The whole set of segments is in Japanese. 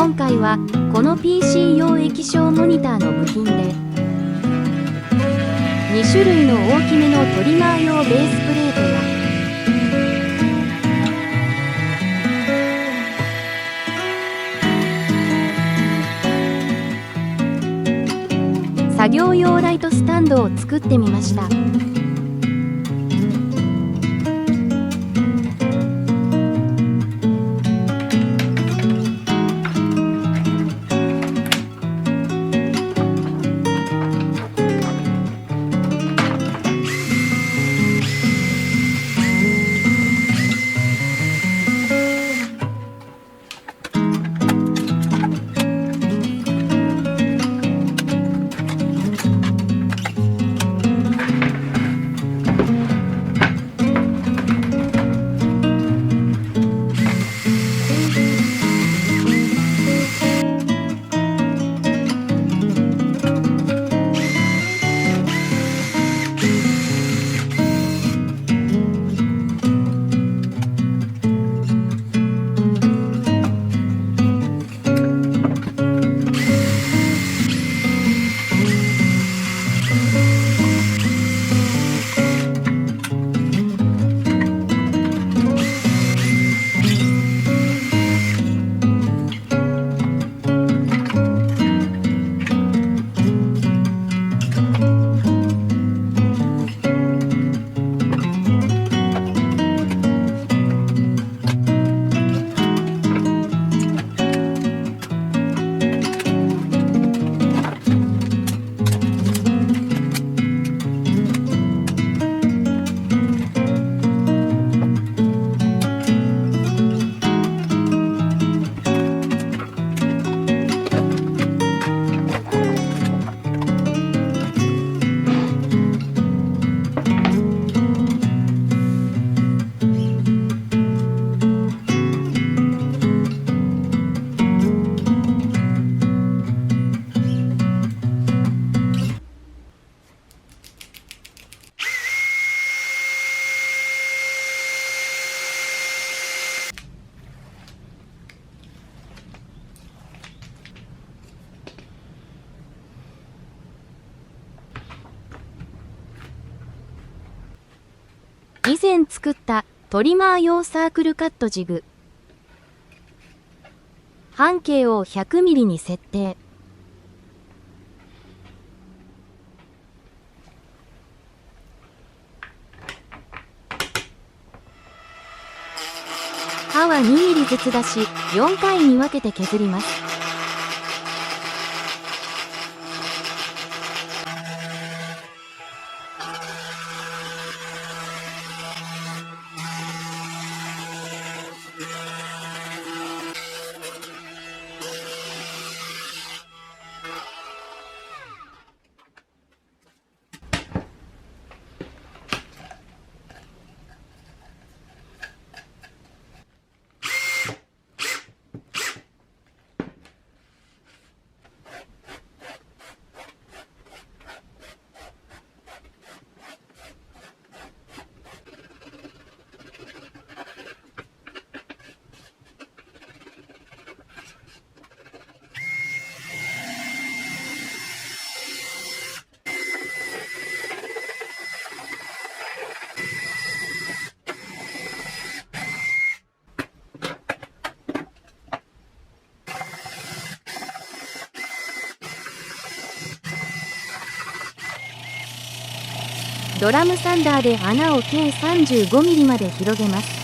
今回はこの PC 用液晶モニターの部品で2種類の大きめのトリマー用ベースプレートや作業用ライトスタンドを作ってみました。以前作ったトリマー用サークルカットジグ。半径を 100mm に設定。刃は 2mm ずつ出し、4回に分けて削ります。ドラムサンダーで穴を計 35mm まで広げます。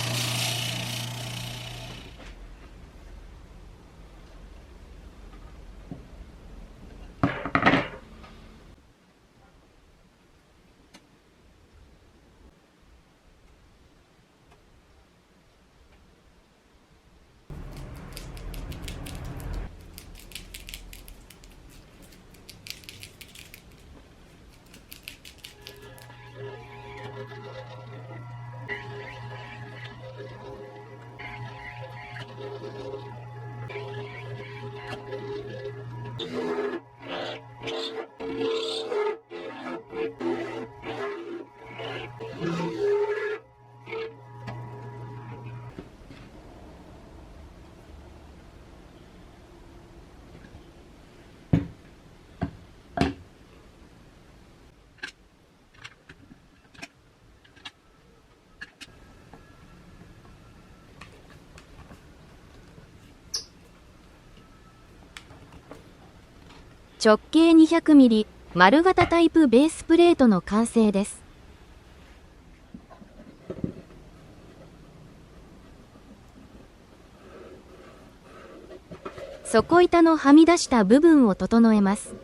直径 200mm 丸型タイプベースプレートの完成です。底板のはみ出した部分を整えます。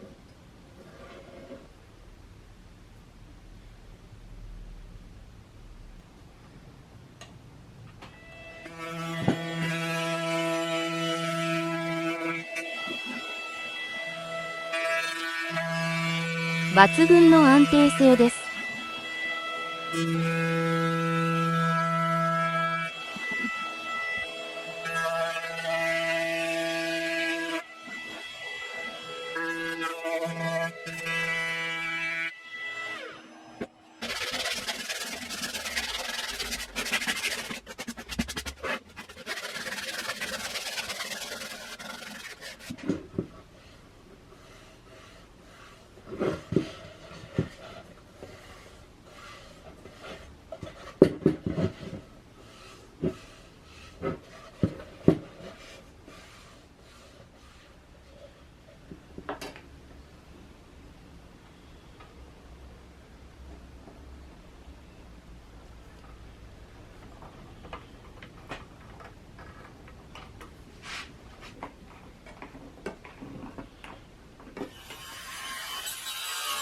抜群の安定性です。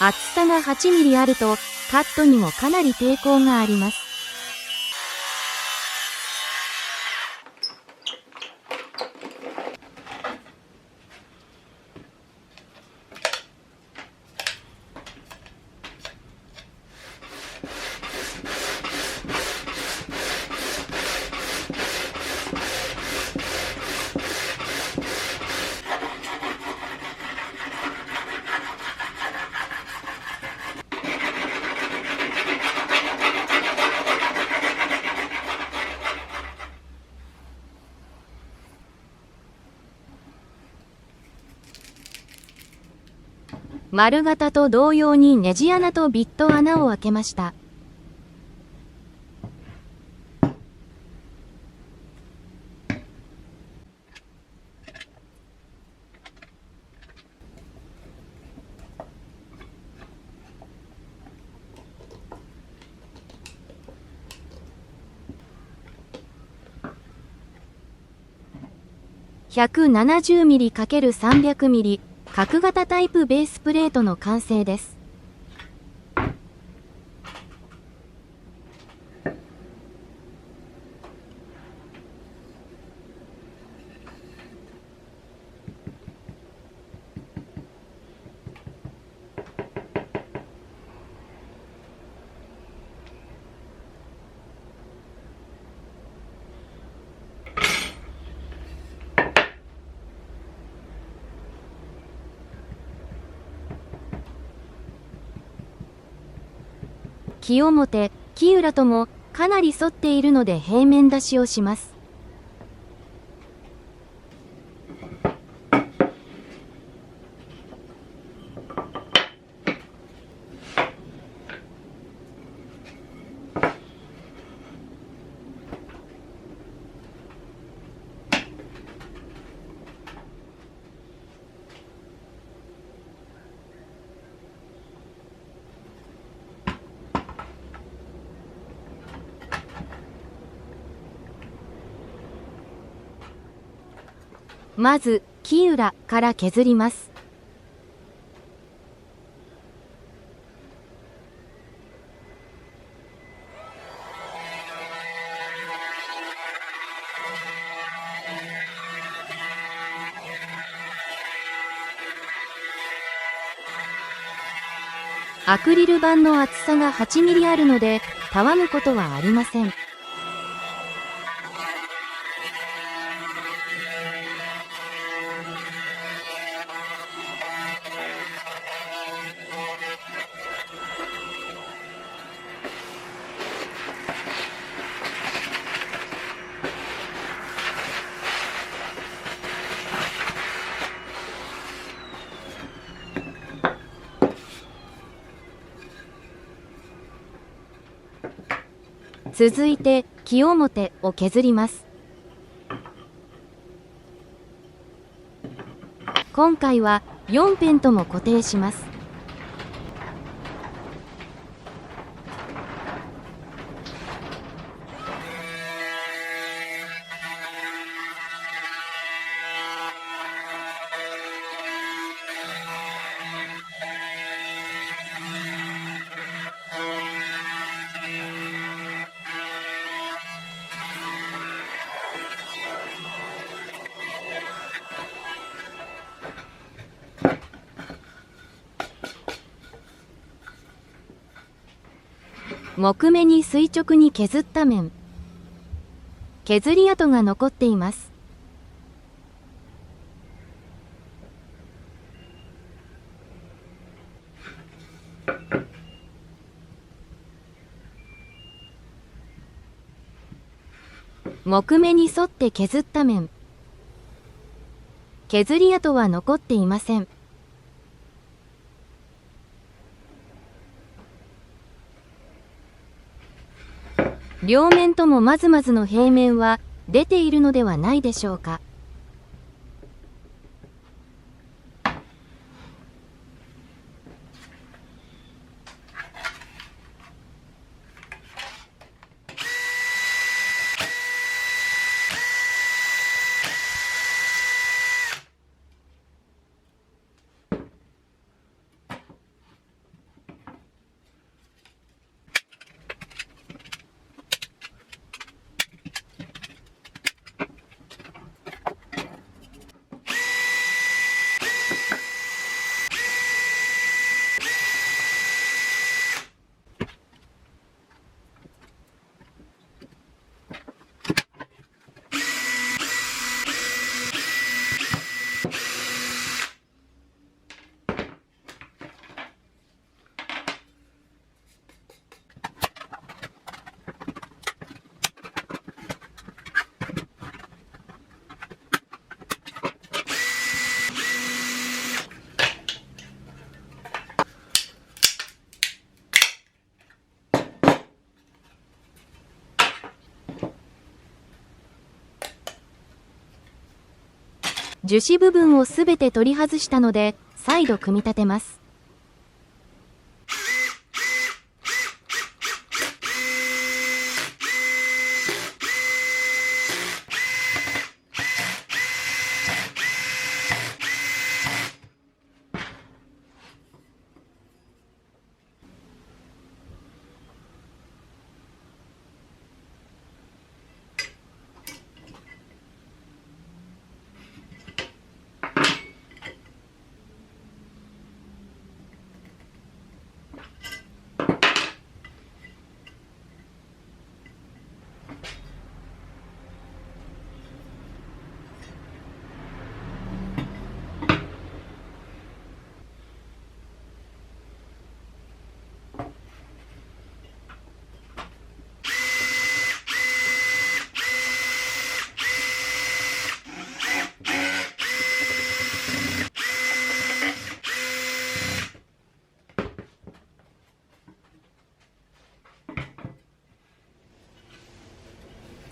厚さが 8mm あるとカットにもかなり抵抗があります。丸型と同様にネジ穴とビット穴を開けました。170mm×300mm角型タイプベースプレートの完成です。木表、木裏ともかなり反っているので平面出しをします。まず木裏から削ります。アクリル板の厚さが 8mm あるのでたわむことはありません。続いて木表を削ります。今回は4辺とも固定します。木目に垂直に削った面。削り跡が残っています。木目に沿って削った面。削り跡は残っていません。両面ともまずまずの平面は出ているのではないでしょうか。樹脂部分をすべて取り外したので、再度組み立てます。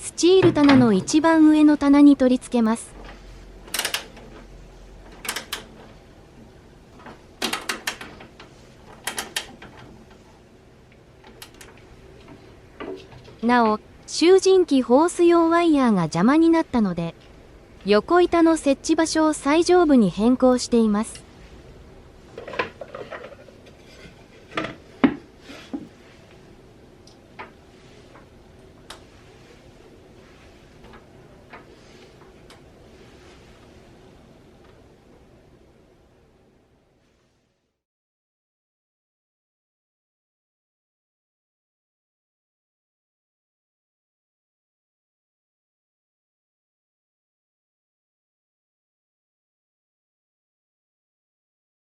スチール棚の一番上の棚に取り付けます。なお、集塵機ホース用ワイヤーが邪魔になったので、横板の設置場所を最上部に変更しています。